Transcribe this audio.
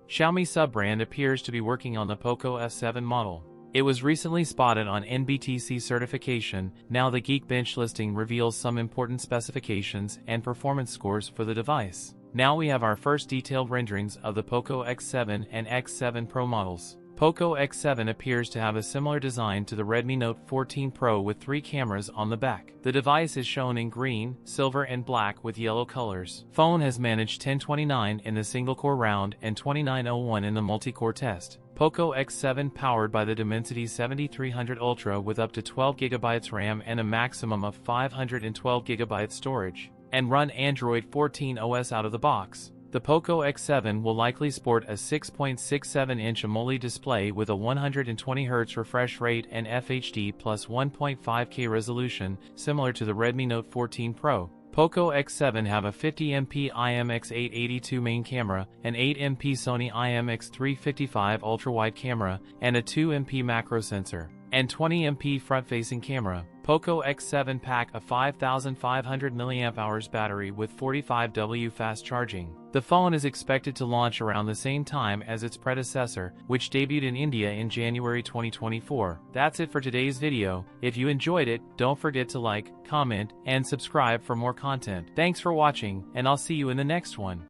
Xiaomi sub-brand appears to be working on the Poco F7 model. It was recently spotted on NBTC certification. Now the Geekbench listing reveals some important specifications and performance scores for the device. Now we have our first detailed renderings of the Poco X7 and X7 Pro models. Poco X7 appears to have a similar design to the Redmi Note 14 Pro with 3 cameras on the back. The device is shown in green, silver and black with yellow colors. Phone has managed 1029 in the single-core round and 2901 in the multi-core test. Poco X7 powered by the Dimensity 7300 Ultra with up to 12GB RAM and a maximum of 512GB storage, and run Android 14 OS out of the box. The Poco X7 will likely sport a 6.67-inch AMOLED display with a 120Hz refresh rate and FHD plus 1.5K resolution, similar to the Redmi Note 14 Pro. Poco X7 have a 50MP IMX882 main camera, an 8MP Sony IMX355 ultra-wide camera, and a 2MP macro sensor, and 20MP front-facing camera. Poco X7 pack a 5500 mAh battery with 45W fast charging. The phone is expected to launch around the same time as its predecessor, which debuted in India in January 2024. That's it for today's video. If you enjoyed it, don't forget to like, comment, and subscribe for more content. Thanks for watching, and I'll see you in the next one.